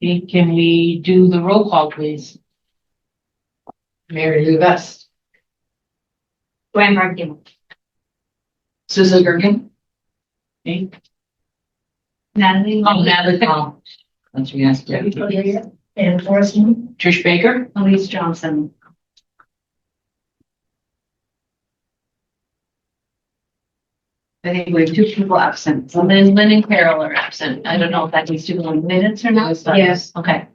Okay, can we do the roll call, please? Mary Lou Vest. Joanne Markey. Susan Gergen. Okay. Natalie. Natalie Call. That's me asking. And Forrest. Trish Baker. Elise Johnson. I think we have two people absent. So Lynn and Carol are absent. I don't know if that needs to go in minutes or not. But Yes. Okay.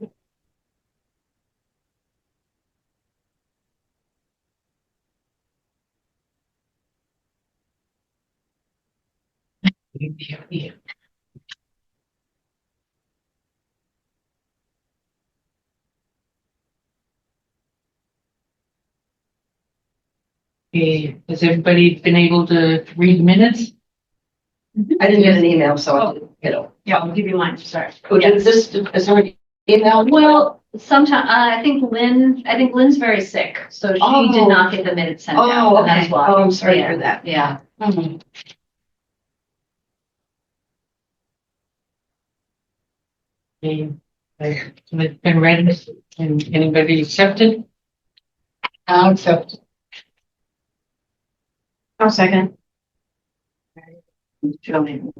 Okay, has everybody been able to read the minutes? I didn't get an email, so I didn't, Yeah, I'll give you mine to start. Oh, did this, is there an email? Well, sometime, I think Lynn's very sick, so she Oh. did not get the minutes sent out. Oh, and That's okay. why. Oh, I'm sorry Yeah, for that. Yeah. Okay. It's been read and anybody accepted? I'll accept. I'll second. Joanne.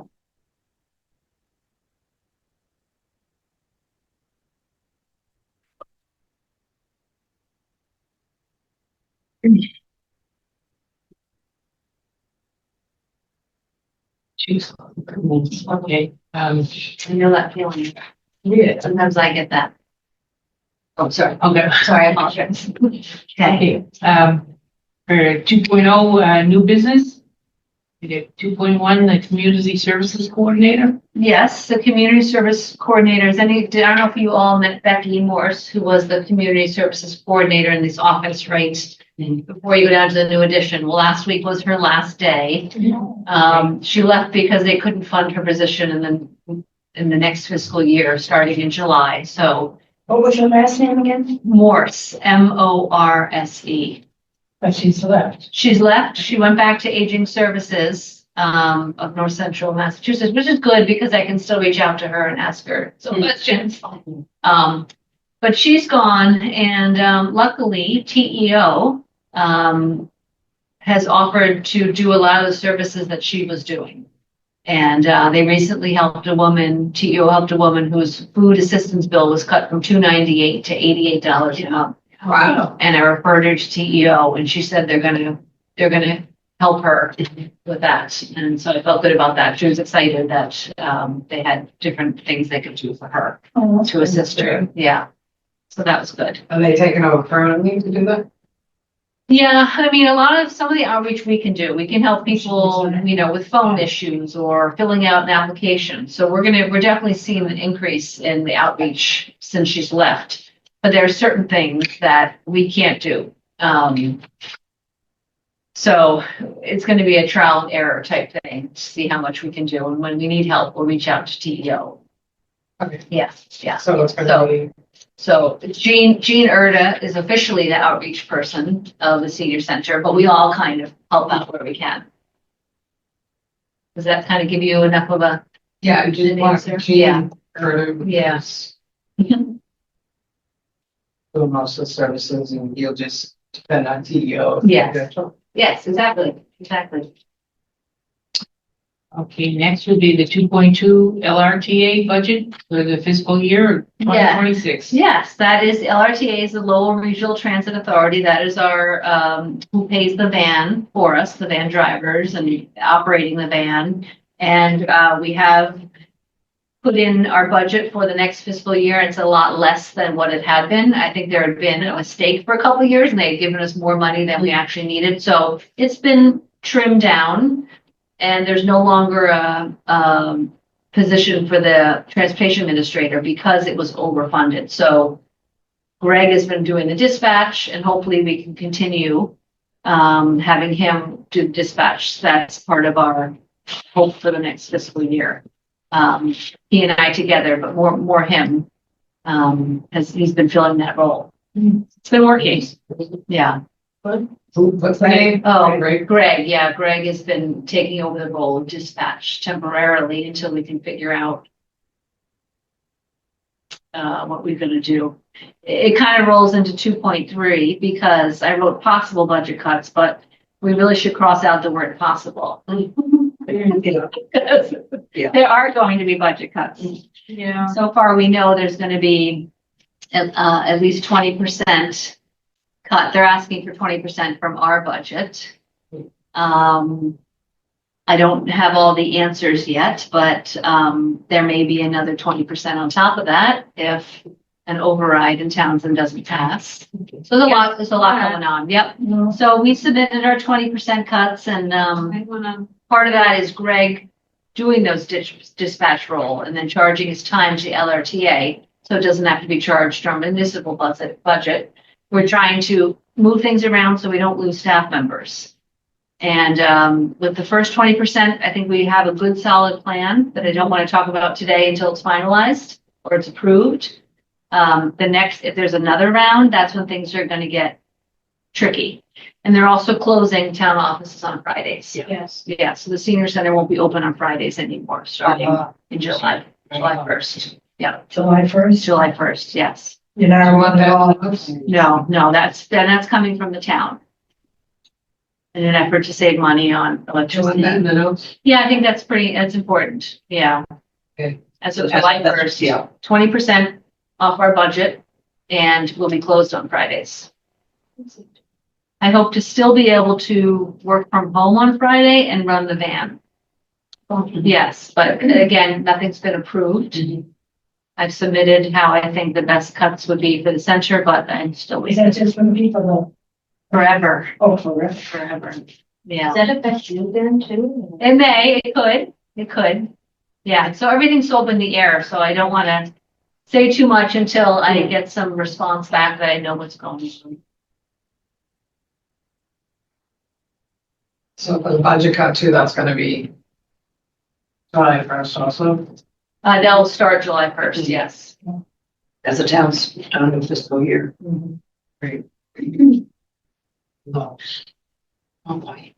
Jeez. Okay, I know that feeling. Yeah. Sometimes I get that. Oh, sorry. okay. Sorry, I apologize. Okay. Okay, for 2.0, new business. We did 2.1, the community services coordinator. Yes, the community service coordinators. I don't know if you all met Becky Morse, who was the community services coordinator in this office, right? Before you go down to the new addition. Well, last week was her last day. She left because they couldn't fund her position in the next fiscal year, starting in July. So What was your last name again? Morse, Morse. But she's left. She's left. She went back to Aging Services of North Central Massachusetts, which is good because I can still reach out to her and ask her some questions. But she's gone, and luckily TEO has offered to do a lot of the services that she was doing. And they recently helped a woman, TEO helped a woman whose food assistance bill was cut from $298 to $88 a month. Wow. And I referred her to TEO, and she said they're gonna help her with that. And so I felt good about that. She was excited that they had different things they could do for her to assist her. Yeah. So that was good. Are they taking over permanently to do that? Yeah, I mean, some of the outreach we can do, we can help people, with phone issues or filling out an application. So we're definitely seeing an increase in the outreach since she's left. But there are certain things that we can't do. So it's going to be a trial and error type thing to see how much we can do. And when we need help, we'll reach out to TEO. Okay. Yeah. So it's gonna be. So Jean Erda is officially the outreach person of the senior center, but we all kind of help out where we can. Does that kind of give you enough of a? Yeah, An just answer? want Yeah. Yes. Do most of the services and you'll just depend on TEO. Yes. Yes, exactly. Okay, next will be the 2.2 LRTA budget for the fiscal year 2026. Yes, that is, LRTA is the Lowell Regional Transit Authority. That is our, who pays the van for us, the van drivers and operating the van. And we have put in our budget for the next fiscal year. It's a lot less than what it had been. I think there had been a mistake for a couple of years and they had given us more money than we actually needed. So it's been trimmed down. And there's no longer a position for the transportation administrator because it was overfunded. So Greg has been doing the dispatch and hopefully we can continue having him do dispatch. That's part of our hope for the next fiscal year. He and I together, but more him, as he's been filling that role. It's been working. Yeah. What's the name? Oh, Greg. Greg. Yeah, Greg has been taking over the role of dispatch temporarily until we can figure out what we're gonna do. It kind of rolls into 2.3 because I wrote possible budget cuts, but we really should cross out the word possible. Because Yeah. there are going to be budget cuts. Yeah. So far, we know there's gonna be at least 20% cut. They're asking for 20% from our budget. I don't have all the answers yet, but there may be another 20% on top of that if an override in Townsend doesn't pass. So there's a lot going on. Yep. So we submitted our 20% cuts and part of that is Greg doing those dispatch roll and then charging his time to LRTA. So it doesn't have to be charged from municipal budget. We're trying to move things around so we don't lose staff members. And with the first 20%, I think we have a good solid plan that I don't want to talk about today until it's finalized or it's approved. If there's another round, that's when things are going to get tricky. And they're also closing town offices on Fridays. Yes. Yeah, so the senior center won't be open on Fridays anymore, starting in July 1st. Yeah, July 1st. July 1st, yes. You know, I want No, that's coming from the town. In an effort to save money on electricity. Yeah, I think that's important. Yeah. Okay. As of July 1st, Yeah. 20% off our budget and we'll be closed on Fridays. I hope to still be able to work from home on Friday and run the van. Yes, but again, nothing's been approved. I've submitted how I think the best cuts would be for the center, but I'm still Is waiting that just for people forever, forever? yeah. Does that affect you then too? It could. Yeah, so everything's so up in the air, so I don't want to say too much until I get some response back that I know what's going on. So for the budget cut too, that's gonna be July 1st also. They'll start July 1st, yes. As a town's fiscal year. Great. No. Oh boy.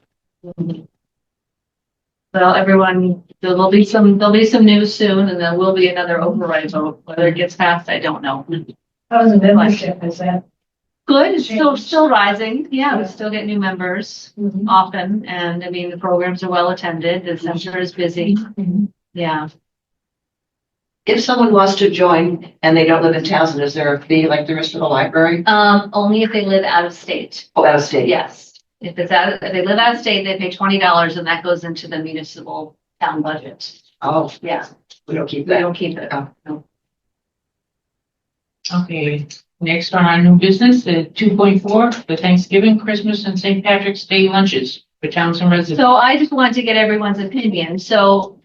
Well, everyone, there'll be some news soon and there will be another override vote. Whether it gets passed, I don't know. How's the membership? Is that? Good, it's still rising. Yeah, we still get new members often. And I mean, the programs are well attended. The center is busy. Yeah. If someone wants to join and they don't live in Townsend, is there a fee like there is for the library? Only if they live out of state. Oh, out of state? Yes. If they live out of state, they pay $20 and that goes into the municipal town budget. Oh, Yeah, we don't keep they that. don't keep it. Oh. No. Okay, next on our new business, the 2.4, the Thanksgiving, Christmas, and St. Patrick's Day lunches for Townsend residents. So I just wanted to get everyone's opinion. So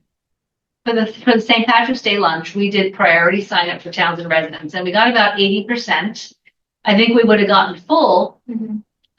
for the St. Patrick's Day lunch, we did priority sign up for Townsend residents and we got about 80%. I think we would have gotten full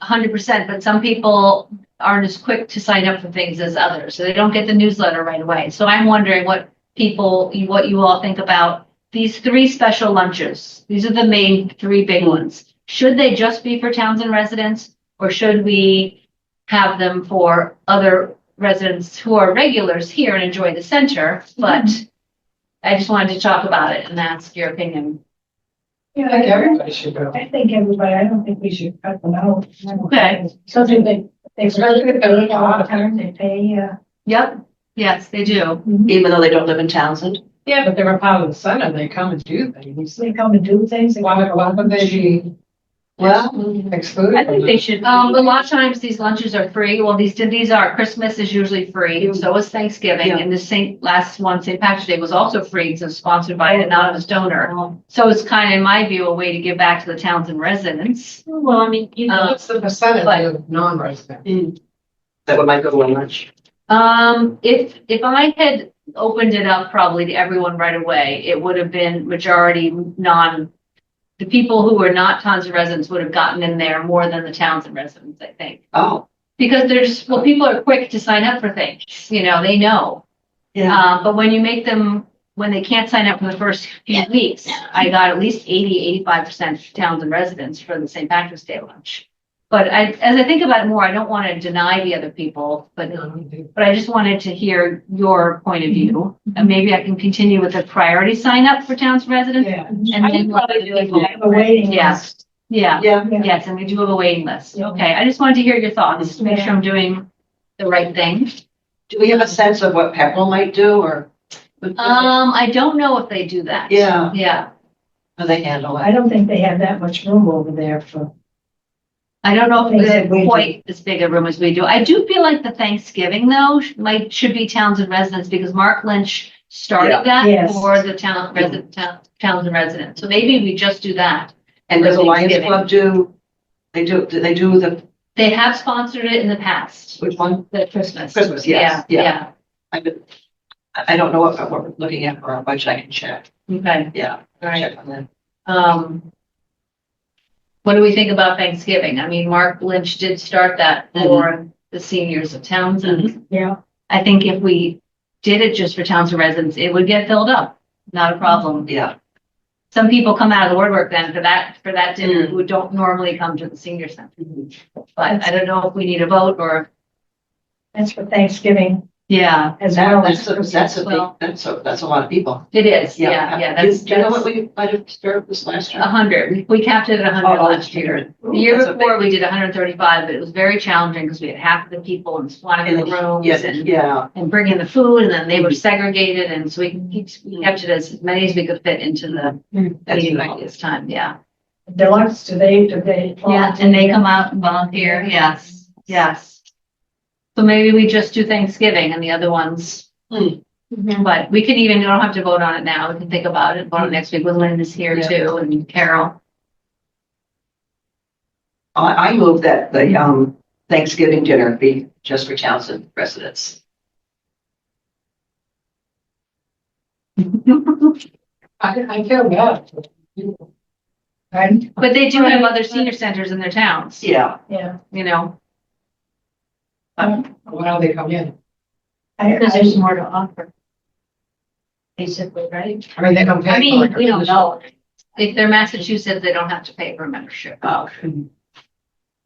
100%, but some people aren't as quick to sign up for things as others. So they don't get the newsletter right away. So I'm wondering what you all think about these 3 special lunches. These are the main 3 big ones. Should they just be for Townsend residents or should we have them for other residents who are regulars here and enjoy the center? But I just wanted to talk about it and ask your opinion. I think everybody should go. I think everybody, I don't think we should cut them out. Okay. So do they Especially if they're pay all the time, they pay, Yep. Yes, they do. Even though they don't live in Townsend? Yeah, but they're a part of the center, they come and do things. they come and do things. Why would they be Well, excluded? I think they should. A lot of times these lunches are free. Well, these are, Christmas is usually free. So is Thanksgiving. Yeah. And the St. Patrick's Day was also free. So sponsored by an anonymous donor. So it's kind of, in my view, a way to give back to the Townsend residents. Well, I mean, What's the percentage but- of non-residents? that would might go to lunch. If I had opened it up probably to everyone right away, it would have been majority the people who were not Townsend residents would have gotten in there more than the Townsend residents, I think. Oh, Because people are quick to sign up for things, they know. yeah. But when you make them, when they can't sign up for the first few weeks, I got at least 85% Townsend residents for the St. Patrick's Day lunch. But as I think about it more, I don't want to deny the other people, but I just wanted to hear your point of view. And maybe I can continue with the priority sign up for town's residents. Yeah. And I then would probably do people- a waiting Yeah. list. Yeah, Yeah, Yeah. yes, and we do have a waiting list. Okay, I just wanted to hear your thoughts, to make sure I'm doing the right thing. do we have a sense of what Pepperell might do or? I don't know if they do that. Yeah. Yeah, How they handle I it? don't think they have that much room over there for, I don't know if They said we they're do. quite as big a room as we do. I do feel like the Thanksgiving though, should be towns and residents because Mark Lynch Yeah. started that Yes. for the towns and residents. So maybe we just do that. And does the Lions Thanksgiving. Club do they do the, They have sponsored it in the past, which one? the Christmas. Christmas, yes, Yeah, yeah. I don't know what we're looking at for our budget. I can check. yeah, okay, Yeah. all right. Check on that. What do we think about Thanksgiving? I mean, Mark Lynch did start that for the seniors of Townsend. yeah. I think if we did it just for Townsend residents, it would get filled up. Not a problem. Yeah. Some people come out of the woodwork then for that dinner who don't normally come to the senior center. But I don't know if we need a vote or, That's for Thanksgiving yeah, as well as That's a Well- big, that's a lot of people. it is. Yeah, Do that's, you know what that's we might have started this last year? 100. We capped it at 100 Oh, last year. The year That's a before, big- we did 135, but it was very challenging because we had half of the people in squatting in the rooms Yeah, and yeah. bring in the food, and then they were segregated, and so we kept it as many as we could fit into the That's meeting right. this time, yeah. deluxe, do they? Yeah, and they come out and volunteer, yes, yes. So maybe we just do Thanksgiving and the other ones. But we can even, you don't have to vote on it now, we can think about it, vote on it next week, when Lynn is here Yeah. too, and Carol. I move that the Thanksgiving dinner be just for Townsend residents. I feel bad. Right? But they do have other senior centers in their towns, Yeah. Yeah. you know, Why do they come in? because there's I, more to offer. Basically, right? I mean, they don't pay. I for mean, like a we don't membership. know. If they're Massachusetts, they don't have to pay for a membership. Oh.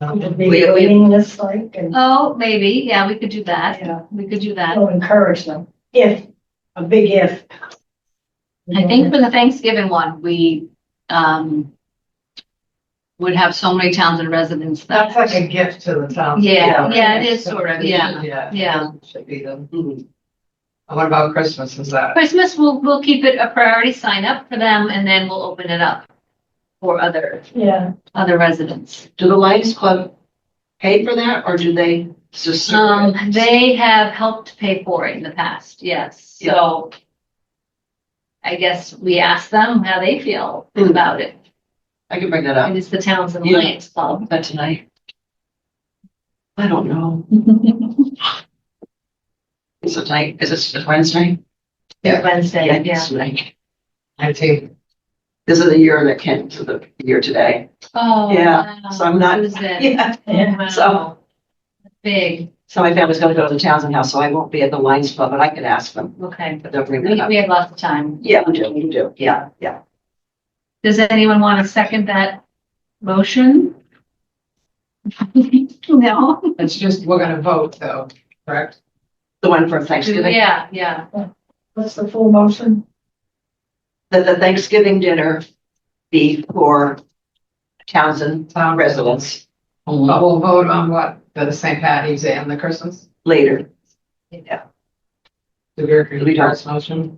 would be a waiting list like, and, Oh, maybe, yeah, we could do that. yeah, We could do that. will encourage them, if, a big if. I think for the Thanksgiving one, we, would have so many towns and residents That's that. like a gift to the town. Yeah, it is sort of, yeah. Yeah. Should be them. Mhm. And what about Christmas? Is that? Christmas, we'll keep it a priority sign up for them and then we'll open it up for other Yeah, residents. Do the Lions Club pay for that or do they just? They have helped pay for it in the past, yes, so. I guess we asked them how they feel Mm. about it. I can bring that up. And it's the Towns and Yeah. Lions Club. That tonight. I don't know. Is it tonight? Is it Wednesday? Wednesday, yeah. It's tonight. 19. This is the year that came to the year today. Oh, Yeah, wow. so I'm not- Who's it? Yeah. yeah. Wow. So- Big, So my family's gonna go to the Townsend House, so I won't be at the Lions Club, but I could ask them, okay. but they'll bring that up. We have lots of time. Yeah, we do. Yeah, yeah. Does anyone want to second that motion? No? It's just, we're gonna vote though, correct? The one for Thanksgiving. Yeah, yeah. What's the full motion? That the Thanksgiving dinner be for Townsend Town residents But we'll vote on what? The St. Patty's and the Christmas? later. Do we agree We with don't. Bart's motion?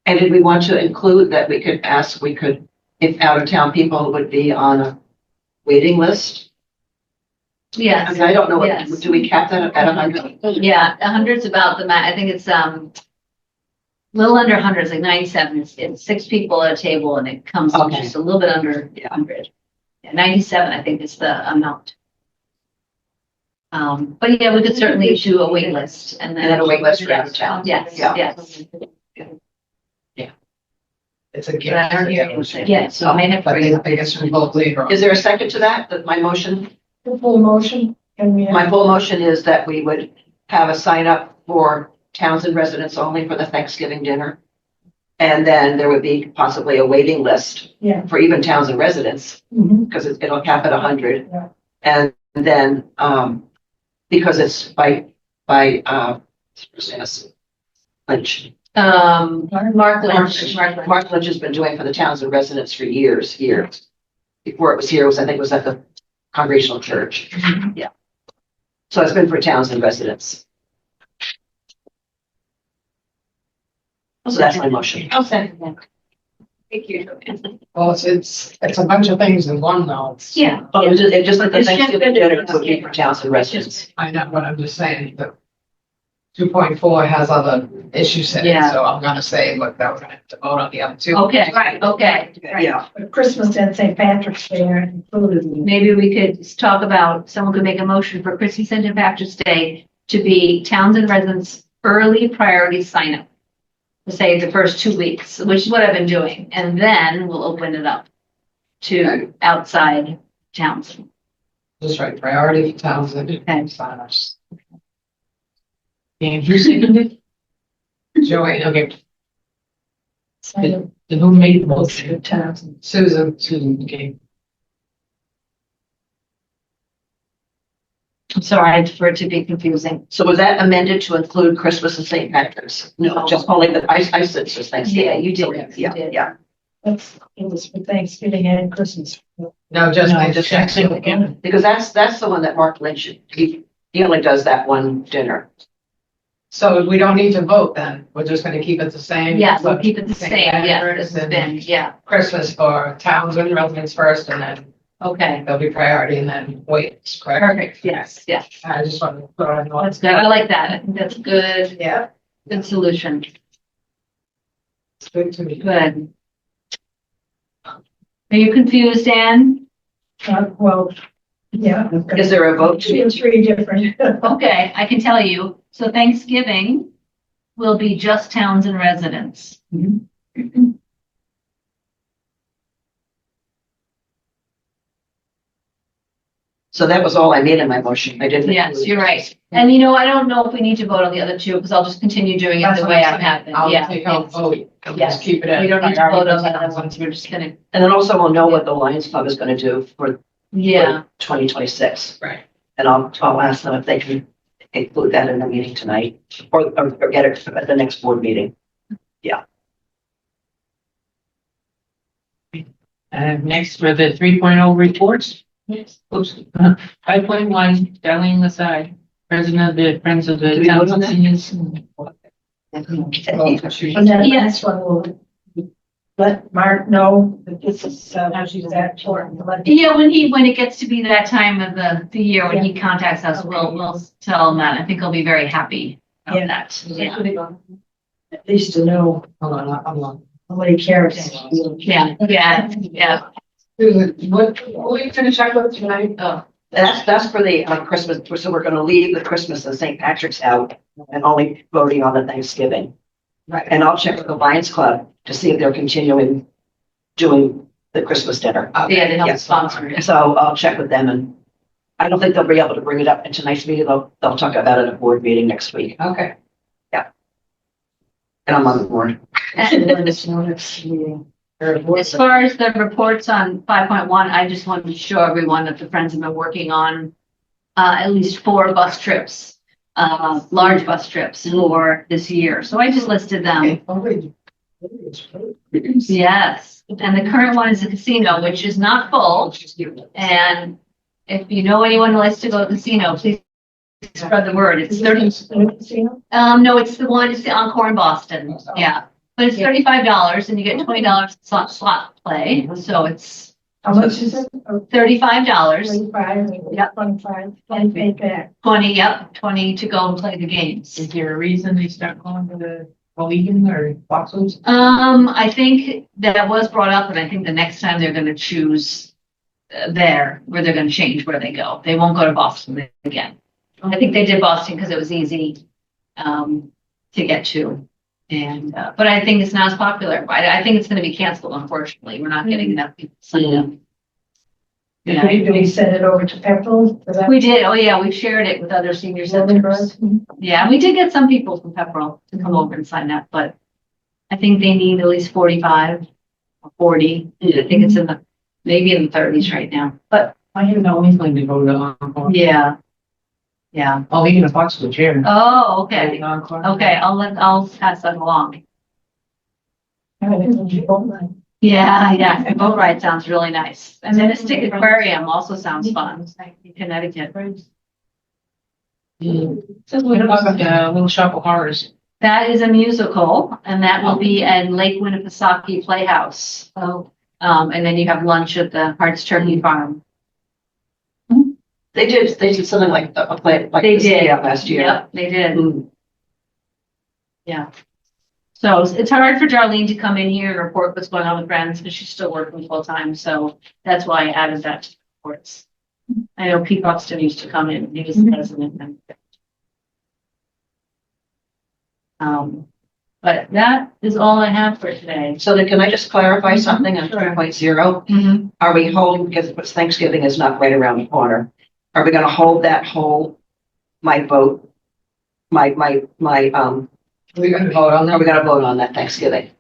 And did we want to include that we could ask, if out of town people would be on a waiting list? I Yes, mean, I don't know, Yes. do we cap that at 100? yeah, 100's about the I think it's, little under 100, it's like 97, it's 6 people at a table and it comes to Okay. just a little bit under Yeah. 100. Yeah, 97, I think is the amount. But yeah, we could certainly do a wait list and then. And then a wait list for out of town. Yes, Yeah. yes, It's a but I heard you gift. say, yeah, so I may have to But bring. I guess we both leave. Is there a second to that my motion? The full motion, can we My have, full motion is that we would have a sign up for Townsend residents only for the Thanksgiving dinner. And then there would be possibly a waiting list Yeah. for even towns and residents, Mhm. because it'll cap at 100. Yeah. And then, because it's by, Lynch. Mark Lynch. Mark Lynch has been doing for the towns and residents for years. Before it was here, I think it was at the Congregational Church. Yeah. So it's been for towns and residents. So that's my motion. I'll send it. Thank you. Well, it's a bunch of things in one though. It's- Yeah. Oh, it just like the It's just Thanksgiving good dinner enough. would be for towns and residents. I know, but I'm just saying that 2.4 has other issues in it, Yeah. so I'm gonna say, look, that we're gonna have to vote on the other two. Okay, okay. Yeah. But Christmas and St. Patrick's Day are included. Maybe we could talk about, someone could make a motion for Christmas and St. Patrick's Day to be towns and residents early priority sign up. To say the first 2 weeks, which is what I've been doing, and then we'll open it up to outside towns. Just right, priority for towns and Okay. sign-ups. And who seconded? Joanne, okay, And who made the motion? Good times. Susan, Susan, okay. I'm sorry for it to be confusing. So was that amended to include Christmas and St. Patrick's? No, just only the, I said just Thanksgiving. Yeah, you did. So, You Yeah, did. yeah. That's, it was for Thanksgiving and Christmas. no, just, No, I just, just Thanksgiving. Because that's the one that Mark Lynch, he only does that one dinner. so we don't need to vote then, we're just gonna keep it the same? Yeah, we'll keep it the St. same, yeah, Patrick's this has and been, yeah, Christmas for towns and residents first, and then okay, there'll be priority, and then wait, correct? perfect, yes, yeah, I just wanted to put on. that's good, I like that, I think that's a good, Yeah, good solution, it's good to me. good. Are you confused, Anne? Well, yeah. I've got Is there a vote Two or to, three different. Okay, I can tell you, so Thanksgiving will be just towns and residents. so that was all I made in my motion. I didn't. Yes, include- you're right. And you know, I don't know if we need to vote on the other two, because I'll just continue doing it That's the what way I'm I've saying. had been, I'll yeah. take out vote, and Yes. just keep it at. We don't need to vote on the priority other for ones, we're just gonna, And then also we'll know what the Lions Club is gonna do for yeah, 2026. Right. And I'll ask them if they can include that in the meeting tonight, or get it at the next board meeting. Next for the 3.0 reports. Oops. 5.1, Darlene Lasai, President of the Friends of Do the we vote Towns on and that? Seniors. And then the Yes. next one will let Mark know that this is, how she's that important. Let- yeah, when it gets to be that time of the year, when he contacts us, we'll tell him that, I think he'll be very happy Yeah. of that, yeah. At least to know Hold on. how many carrots. Yeah, yeah. Susan, what will you finish up with tonight? Oh, That's for the Christmas, so we're gonna leave the Christmas and St. Patrick's out and only voting on the Thanksgiving. Right. And I'll check with the Lions Club to see if they're continuing doing the Christmas dinner. yeah, to help Yes. sponsor it. So I'll check with them, and I don't think they'll be able to bring it up in tonight's meeting. They'll talk about it at a board meeting next week, Okay. and I'm on the board. As far as the reports on 5.1, I just wanted to show everyone that the Friends have been working on at least 4 bus trips, large bus trips for this year. So I just listed them. Yes, and the current one is a casino, which is not full. And if you know anyone who likes to go to the casino, please spread the word. It's 30. No, it's the one, it's the Encore in Boston. Yeah. But it's $35 and you get $20 slot play. So it's How much is it? $35, 25, Yep. 25, and pay back. 20, yep, 20 to go and play the games. Is there a reason they start going to the Mohegan or Foxwoods? I think that was brought up, and I think the next time they're gonna choose where they're gonna change where they go. They won't go to Boston again. I think they did Boston because it was easy, to get to. And, but I think it's not as popular. I think it's gonna be canceled, unfortunately. We're not getting enough people signed up. Yeah. Do we send it over to Pepperell? for that? We did, oh yeah, we've shared it with other senior centers. Yeah, we did get some people from Pepperell to come over and sign up, but I think they need at least 45 or 40. I think it's in the, maybe in the 30s right now, but I didn't know he's going to go to Encore. yeah. Yeah. Oh, he's in a box with chair. Oh, okay. Encore. Okay, I'll pass that along. Yeah. Yeah, the boat ride sounds really nice. And then Mystic Aquarium also sounds fun in Connecticut. What about the Little Shop of Horrors? That is a musical and that will be at Lake Winnipesaukee Playhouse. Oh, And then you have lunch at the Hart's Turkey Farm. they did something like a play, like They this, did. yeah, last year. Yep, they did. Mm. Yeah. So it's hard for Darlene to come in here and report what's going on with Friends because she's still working full time. So that's why I added that to the reports. I know Pete Buxton used to come in. He was the president then. But that is all I have for today. So then can I just clarify something on Sure. 3.0? Mm-hmm. Are we holding, because Thanksgiving is not right around the corner, are we gonna hold that whole, my vote? We're gonna vote on that? Are we gonna vote on that Thanksgiving?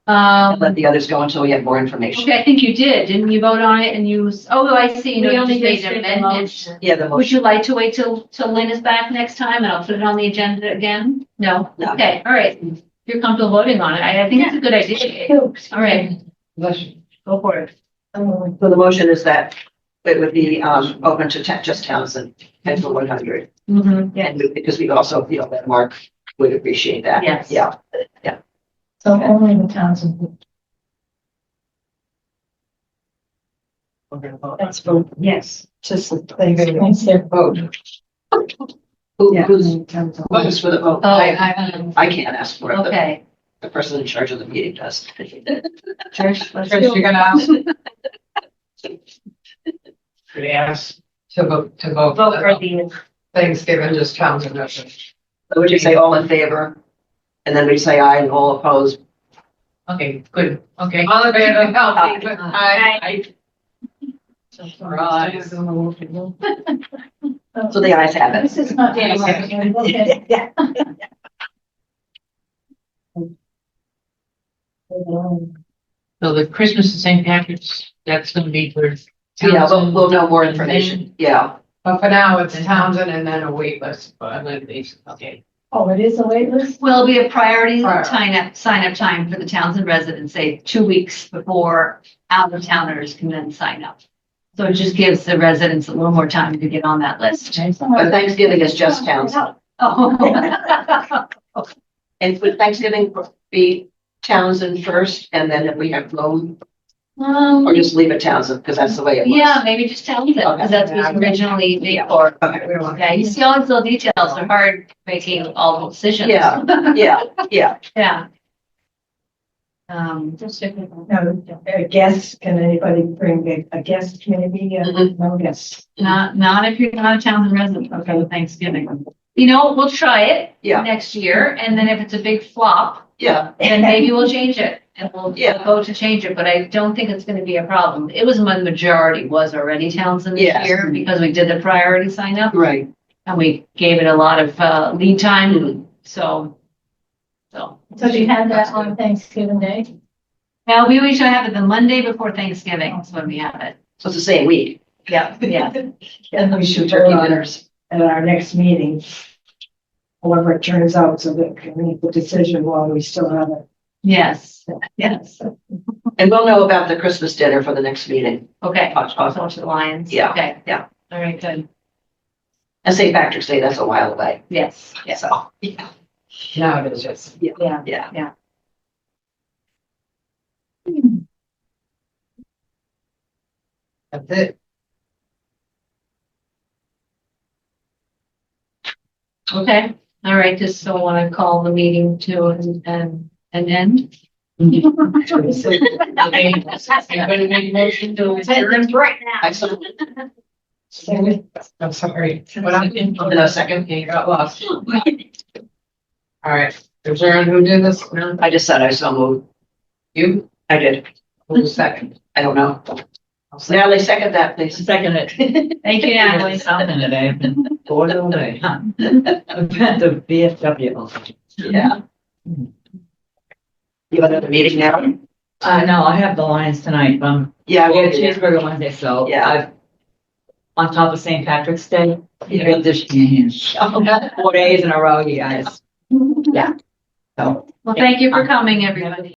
And let the others go until we have more information? Okay, I think you did. Didn't you vote on it and you, oh, I see. We You only just made just an did the amendment. motion. Yeah, the Would motion. you like to wait till Lynn is back next time and I'll put it on the agenda again? No? No. Okay, all right. If you're comfortable voting on it, I think it's a good idea. All right, go for it. So the motion is that it would be, open to just Townsend, 10 for 100. Mm-hmm, yeah. And because we also feel that Mark would appreciate that. Yes. Yeah. So only the Townsend. That's vote, yes, just the place, it's their vote. Yeah. Who's for the vote? Oh, I can't ask for it. okay. The person in charge of the meeting does. Trish, let's Trish, do you're gonna ask Could ask. to vote vote for the, Thanksgiving, just Townsend residents. So would you say all in favor? And then we say aye and all opposed? Okay, good. Okay. All in favor, Aye. aye. Right. So the ayes have it. This is not. Yeah, Okay. Yeah. So the Christmas and St. Patrick's, that's gonna be for. Yeah, we'll know more information. Yeah. But for now, it's Townsend and then a wait list, but Okay. Oh, it is a wait list? will be a priority Priority. sign up time for the Townsend residents, say 2 weeks before out of towners can then sign up. So it just gives the residents a little more time to get on that list. But Thanksgiving is just Townsend. Oh. And would Thanksgiving be Townsend first and then if we have room, or just leave it Townsend because that's the way it was? Yeah, maybe just Townsend, because that's what it was originally made for. Okay. Yeah, you see all these little details, they're hard making all the decisions. Yeah. Yeah. Yeah. No, guests, can anybody bring a guest maybe? No guests. Not if you're not a Townsend resident, okay, with Thanksgiving. You know, we'll try it Yeah. next year, and then if it's a big flop, Yeah. then maybe we'll change it. And we'll Yeah. vote to change it, but I don't think it's gonna be a problem. It was my majority was already Townsend this Yes. year, because we did the priority sign up, Right. and we gave it a lot of, lead time, Mhm. so. So you had that on Thanksgiving Day? Now, we usually have it the Monday before Thanksgiving, is when we have it. So it's the same week. Yeah, yeah. And we should Turkey vote on it dinners. at our next meeting. However it turns out, so that we can make the decision while we still have it. Yes, yes. And we'll know about the Christmas dinner for the next meeting. Okay. Awesome. So to the Lions. Yeah, Okay. yeah. All right, good. And St. Patrick's Day, that's a while away. Yes, yes. So, yeah. now it is just. Yeah. Yeah. That's it. Okay. All right, just so I want to call the meeting to an end. Okay. Anybody make a motion to adjourn? right now. Excellent. I'm sorry. What I'm in In a second. Okay, got lost. All right, adjourn, who did this? No, I just said I so moved. You, I did. who's second? I don't know. I'll say- Natalie, second that, please. Second it. Thank you, Natalie. Something today. I've been bored all day. I've been at the VFW. Yeah. You have another meeting now? No, I have the Lions tonight, Yeah. we had a cheeseburger Wednesday, so Yeah. I've, on top of St. Patrick's Day, Yeah. been dishing 4 days in a row, you guys. Yeah. So. Well, thank you for coming, everybody.